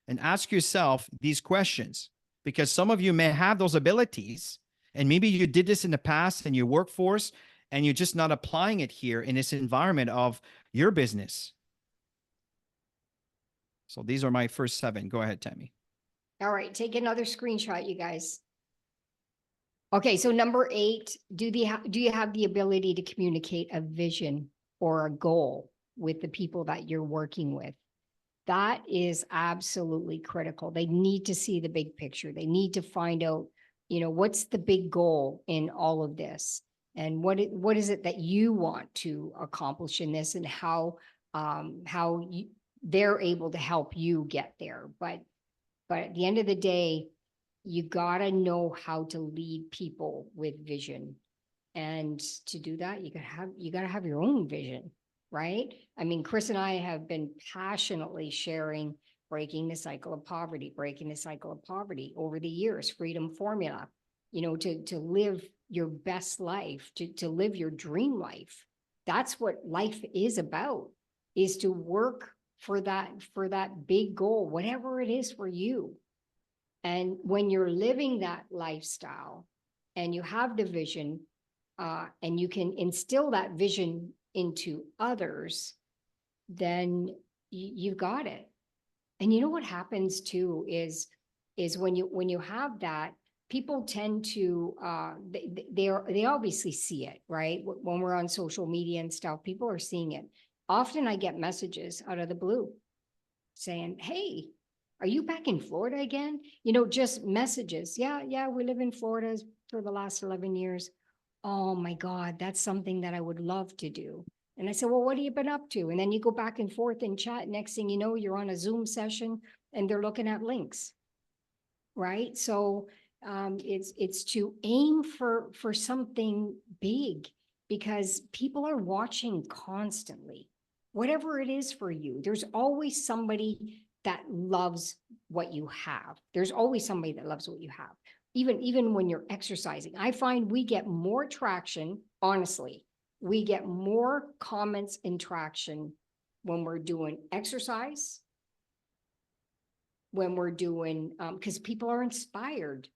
And ask yourself these questions, because some of you may have those abilities, and maybe you did this in the past in your workforce, and you're just not applying it here in this environment of your business. So these are my first 7. Go ahead, Tammy. All right, take another screenshot, you guys. Okay, so number 8, do you have the ability to communicate a vision or a goal with the people that you're working with? That is absolutely critical. They need to see the big picture. They need to find out, what's the big goal in all of this, and what is it that you want to accomplish in this, and how they're able to help you get there. But at the end of the day, you gotta know how to lead people with vision. And to do that, you gotta have your own vision, right? I mean, Chris and I have been passionately sharing breaking the cycle of poverty over the years, Freedom Formula, to live your best life, to live your dream life. That's what life is about, is to work for that big goal, whatever it is for you. And when you're living that lifestyle and you have the vision, and you can instill that vision into others, then you've got it. And you know what happens too is when you have that, people tend to they obviously see it, right? When we're on social media and stuff, people are seeing it. Often I get messages out of the blue saying, "Hey, are you back in Florida again?" Just messages. Yeah, we live in Florida for the last 11 years. Oh my God, that's something that I would love to do. And I said, well, what have you been up to? And then you go back and forth and chat. Next thing you know, you're on a Zoom session and they're looking at links, right? So it's to aim for something big, because people are watching constantly. Whatever it is for you, there's always somebody that loves what you have. There's always somebody that loves what you have. Even when you're exercising, I find we get more traction, honestly. We get more comments and traction when we're doing exercise, when we're doing, because people are inspired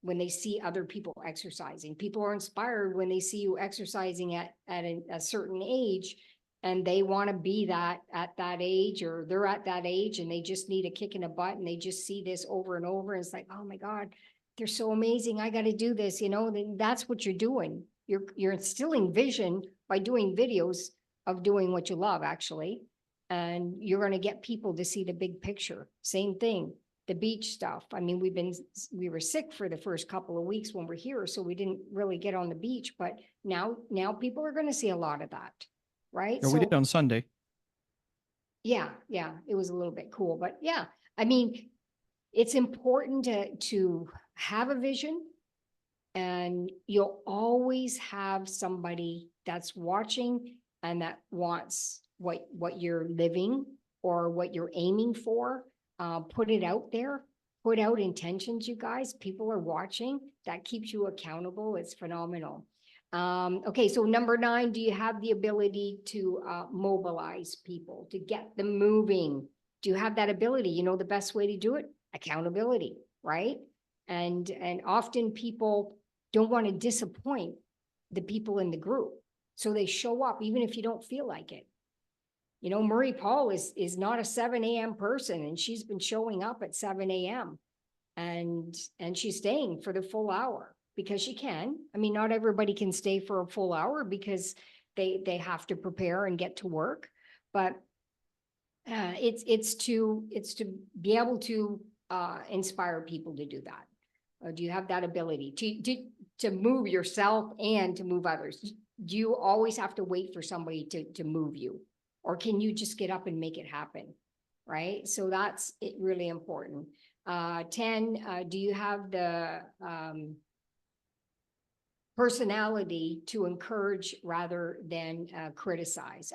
when they see other people exercising. People are inspired when they see you exercising at a certain age, and they want to be that at that age, or they're at that age and they just need a kick in the butt, and they just see this over and over. And it's like, oh my God, they're so amazing. I got to do this. That's what you're doing. You're instilling vision by doing videos of doing what you love, actually. And you're going to get people to see the big picture. Same thing, the beach stuff. I mean, we were sick for the first couple of weeks when we're here, so we didn't really get on the beach, but now people are going to see a lot of that. Right. Yeah, we did on Sunday. Yeah, it was a little bit cool, but yeah, I mean, it's important to have a vision, and you'll always have somebody that's watching and that wants what you're living or what you're aiming for. Put it out there, put out intentions, you guys. People are watching. That keeps you accountable. It's phenomenal. Okay, so number 9, do you have the ability to mobilize people, to get them moving? Do you have that ability? The best way to do it? Accountability, right? And often people don't want to disappoint the people in the group. So they show up even if you don't feel like it. You know, Marie Paul is not a 7 a.m. person, and she's been showing up at 7 a.m. and she's staying for the full hour because she can. I mean, not everybody can stay for a full hour because they have to prepare and get to work, but it's to be able to inspire people to do that. Do you have that ability to move yourself and to move others? Do you always have to wait for somebody to move you, or can you just get up and make it happen? Right. So that's really important. 10, do you have the personality to encourage rather than criticize?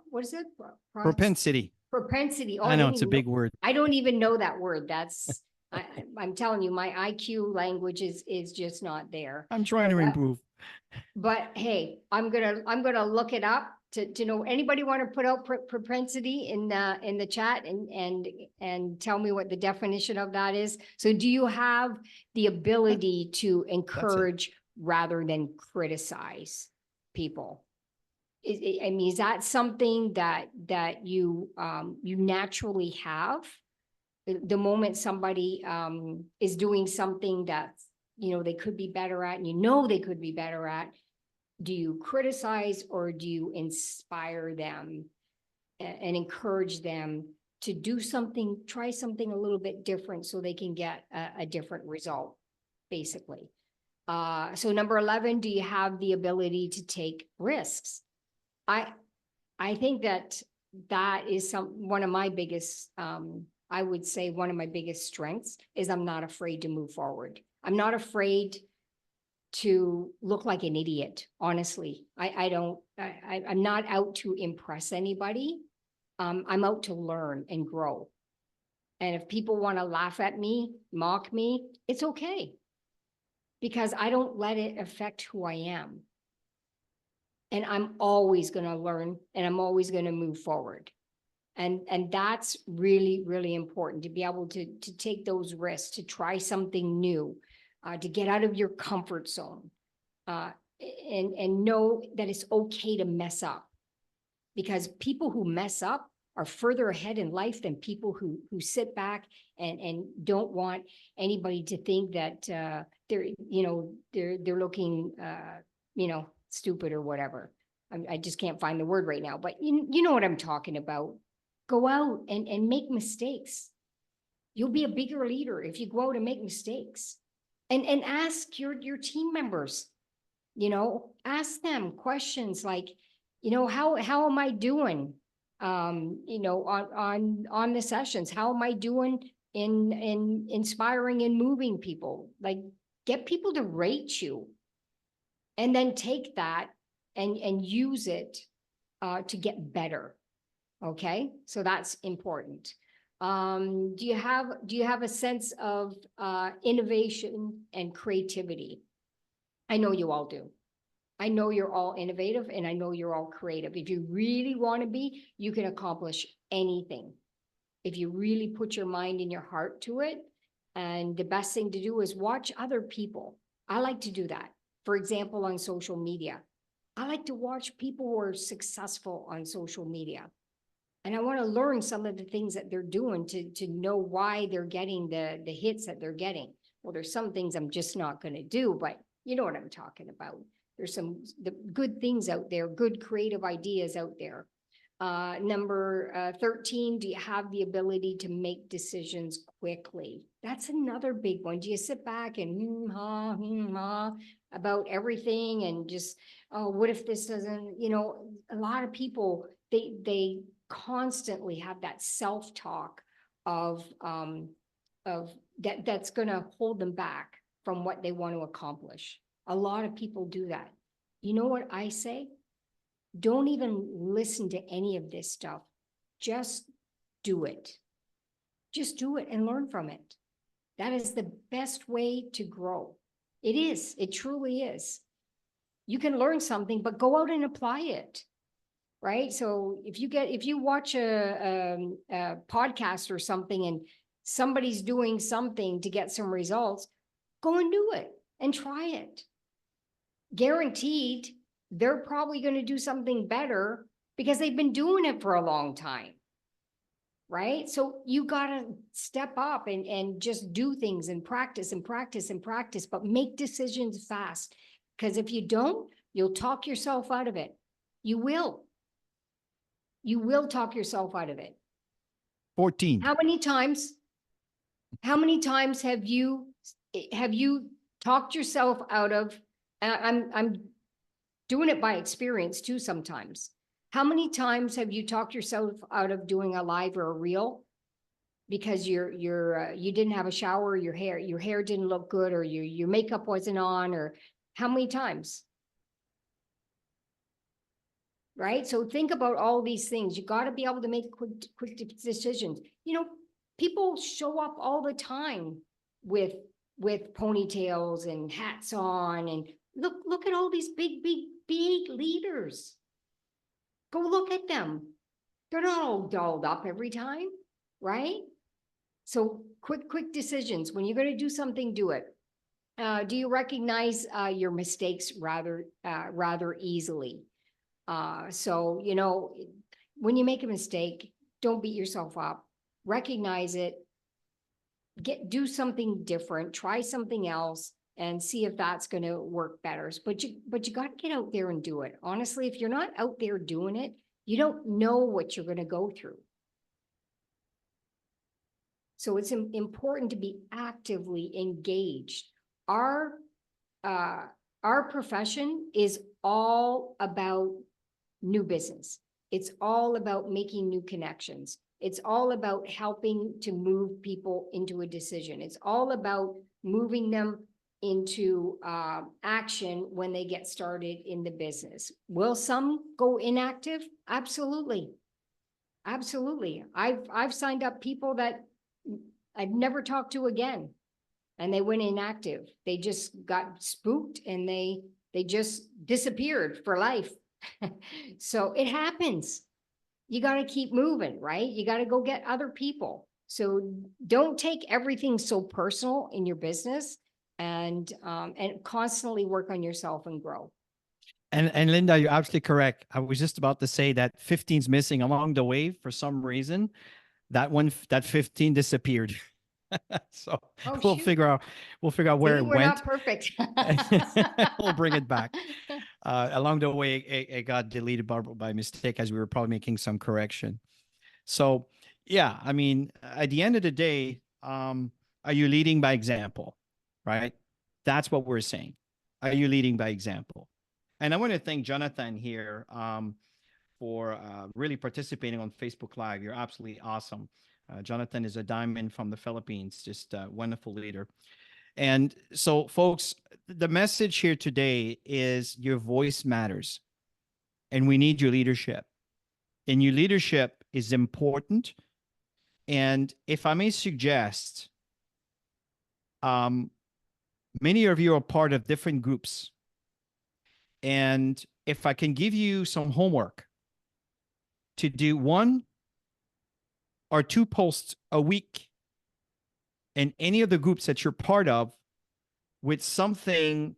What is it? Propensity. Propensity. Oh, I know it's a big word. I don't even know that word. That's I'm telling you, my IQ language is just not there. I'm trying to improve. But hey, I'm gonna look it up to know. Anybody want to put out propensity in the chat and tell me what the definition of that is? So do you have the ability to encourage rather than criticize people? I mean, is that something that you you naturally have? The moment somebody is doing something that's, you know, they could be better at, and you know they could be better at, do you criticize or do you inspire them and encourage them to do something, try something a little bit different so they can get a different result, basically? So number 11, do you have the ability to take risks? I think that is one of my biggest, I would say one of my biggest strengths is I'm not afraid to move forward. I'm not afraid to look like an idiot, honestly. I'm not out to impress anybody. I'm out to learn and grow. And if people want to laugh at me, mock me, it's okay. Because I don't let it affect who I am. And I'm always going to learn, and I'm always going to move forward. And that's really, really important, to be able to take those risks, to try something new, to get out of your comfort zone, and know that it's okay to mess up. Because people who mess up are further ahead in life than people who sit back and don't want anybody to think that they're looking stupid or whatever. I just can't find the word right now, but you know what I'm talking about. Go out and make mistakes. You'll be a bigger leader if you go out and make mistakes. And ask your team members, ask them questions like, how am I doing? On the sessions, how am I doing in inspiring and moving people? Like, get people to rate you, and then take that and use it to get better. Okay, so that's important. Do you have a sense of innovation and creativity? I know you all do. I know you're all innovative, and I know you're all creative. If you really want to be, you can accomplish anything. If you really put your mind and your heart to it. And the best thing to do is watch other people. I like to do that. For example, on social media, I like to watch people who are successful on social media. And I want to learn some of the things that they're doing to know why they're getting the hits that they're getting. Well, there's some things I'm just not going to do, but you know what I'm talking about. There's the good things out there, good creative ideas out there. Number 13, do you have the ability to make decisions quickly? That's another big one. Do you sit back and about everything and just, oh, what if this doesn't, a lot of people, they constantly have that self-talk of that's going to hold them back from what they want to accomplish. A lot of people do that. You know what I say? Don't even listen to any of this stuff. Just do it. Just do it and learn from it. That is the best way to grow. It is. It truly is. You can learn something, but go out and apply it. Right? So if you watch a podcast or something and somebody's doing something to get some results, go and do it and try it. Guaranteed, they're probably going to do something better because they've been doing it for a long time. Right? So you got to step up and just do things and practice and practice and practice, but make decisions fast. Because if you don't, you'll talk yourself out of it. You will. You will talk yourself out of it. 14. How many times have you talked yourself out of, and I'm doing it by experience too sometimes. How many times have you talked yourself out of doing a live or a reel because you didn't have a shower, your hair didn't look good, or your makeup wasn't on, or how many times? Right? So think about all these things. You got to be able to make quick decisions. You know, people show up all the time with ponytails and hats on, and look at all these big leaders. Go look at them. They're not all dolled up every time, right? So quick decisions. When you're going to do something, do it. Do you recognize your mistakes rather easily? So, you know, when you make a mistake, don't beat yourself up. Recognize it. Do something different. Try something else and see if that's going to work better. But you got to get out there and do it. Honestly, if you're not out there doing it, you don't know what you're going to go through. So it's important to be actively engaged. Our profession is all about new business. It's all about making new connections. It's all about helping to move people into a decision. It's all about moving them into action when they get started in the business. Will some go inactive? Absolutely. Absolutely. I've signed up people that I've never talked to again, and they went inactive. They just got spooked and they just disappeared for life. So it happens. You got to keep moving, right? You got to go get other people. So don't take everything so personal in your business, and constantly work on yourself and grow. And Linda, you're absolutely correct. I was just about to say that 15's missing along the way for some reason. That 15 disappeared. So we'll shoot. figure out where See, it we're went. not perfect. We'll bring it back. Along the way, it got deleted by mistake as we were probably making some correction. So yeah, I mean, at the end of the day, are you leading by example, right? That's what we're saying. Are you leading by example? And I want to thank Jonathan here for really participating on Facebook Live. You're absolutely awesome. Jonathan is a diamond from the Philippines, just a wonderful leader. And so, folks, the message here today is your voice matters, and we need your leadership. And your leadership is important. And if I may suggest, many of you are part of different groups. And if I can give you some homework to do 1 or 2 posts a week in any of the groups that you're part of with something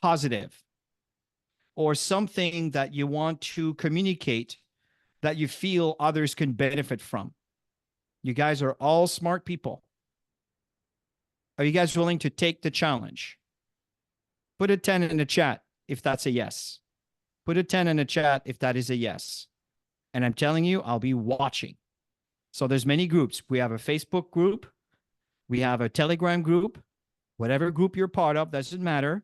positive or something that you want to communicate that you feel others can benefit from. You guys are all smart people. Are you guys willing to take the challenge? Put a 10 in the chat if that's a yes. Put a 10 in the chat if that is a yes. And I'm telling you, I'll be watching. So there's many groups. We have a Facebook group. We have a Telegram group. Whatever group you're part of, doesn't matter.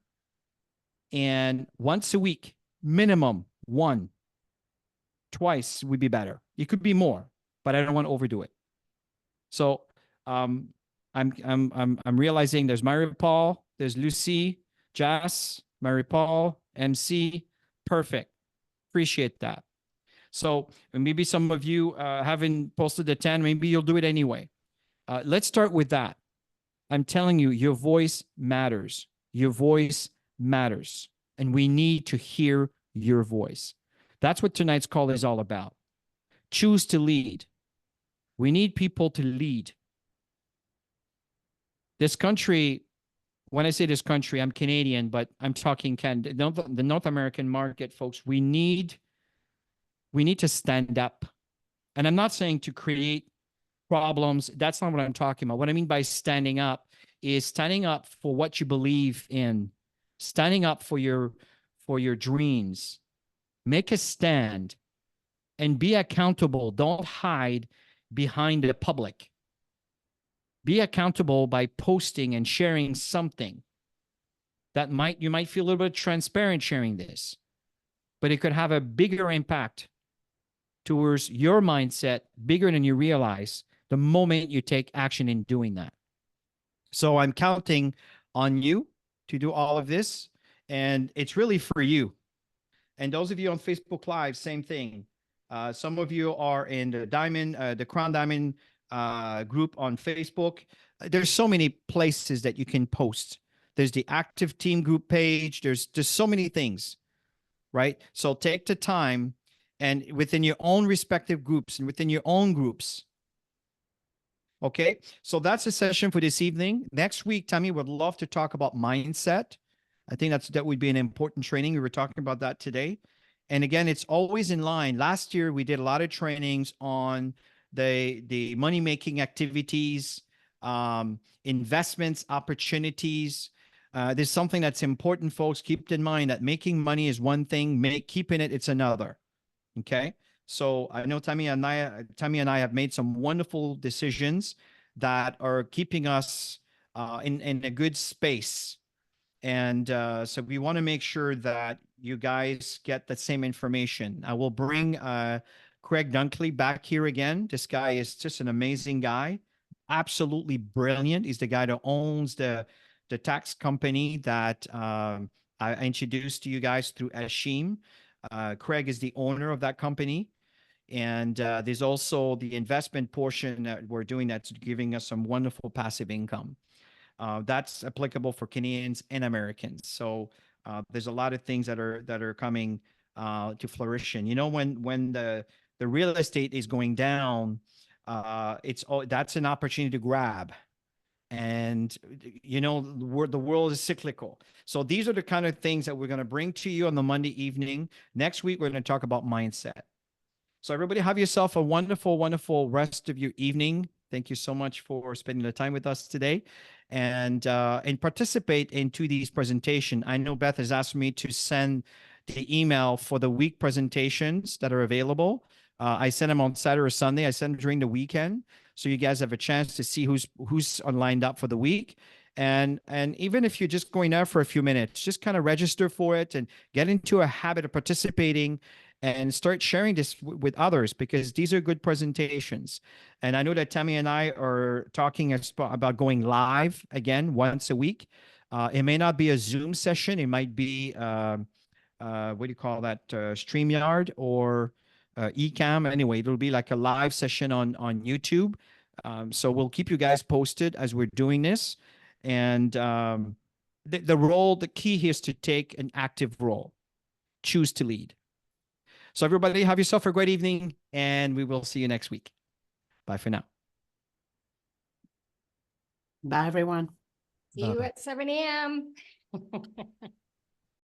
And once a week, minimum 1, twice would be better. It could be more, but I don't want to overdo it. So I'm realizing there's Mary Paul, there's Lucy, Jas, Mary Paul, MC. Perfect. Appreciate that. So maybe some of you haven't posted the 10. Maybe you'll do it anyway. Let's start with that. I'm telling you, your voice matters. Your voice matters. And we need to hear your voice. That's what tonight's call is all about. Choose to lead. We need people to lead. This country when I say this country, I'm Canadian, but I'm talking the North American market, folks. We need to stand up. And I'm not saying to create problems. That's not what I'm talking about. What I mean by standing up is standing up for what you believe in, standing up for your dreams. Make a stand and be accountable. Don't hide behind the public. Be accountable by posting and sharing something that you might feel a little bit transparent sharing this, but it could have a bigger impact towards your mindset, bigger than you realize, the moment you take action in doing that. So I'm counting on you to do all of this, and it's really for you. And those of you on Facebook Live, same thing. Some of you are in the Crown Diamond group on Facebook. There's so many places that you can post. There's the active team group page. There's so many things, right? So take the time and within your own respective groups and within your own groups. Okay, so that's the session for this evening. Next week, Tammy would love to talk about mindset. I think that would be an important training. We were talking about that today. And again, it's always in line. Last year, we did a lot of trainings on the money-making activities, investments, opportunities. There's something that's important, folks. Keep in mind that making money is one thing, keeping it's another. Okay. So I know Tammy and I have made some wonderful decisions that are keeping us in a good space. And so we want to make sure that you guys get the same information. I will bring Craig Dunkley back here again. This guy is just an amazing guy, absolutely brilliant. He's the guy that owns the tax company that I introduced to you guys through Ashim. Craig is the owner of that company. And there's also the investment portion that we're doing that's giving us some wonderful passive income. That's applicable for Canadians and Americans. So there's a lot of things that are coming to fruition. You know, when the real estate is going down, that's an opportunity to grab. And you know, the world is cyclical. So these are the kind of things that we're going to bring to you on the Monday evening. Next week, we're going to talk about mindset. So everybody have yourself a wonderful, wonderful rest of your evening. Thank you so much for spending the time with us today and participate into these presentation. I know Beth has asked me to send the email for the week presentations that are available. I send them on Saturday or Sunday. I send them during the weekend. So you guys have a chance to see who's lined up for the week. And even if you're just going out for a few minutes, just kind of register for it and get into a habit of participating and start sharing this with others, because these are good presentations. And I know that Tammy and I are talking about going live again once a week. It may not be a Zoom session. It might be, what do you call that? StreamYard or Ecamm. Anyway, it'll be like a live session on YouTube. So we'll keep you guys posted as we're doing this. And the key here is to take an active role. Choose to lead. So everybody have yourself a great evening, and we will see you next week. Bye for now. Bye, everyone. See you at 7 a.m.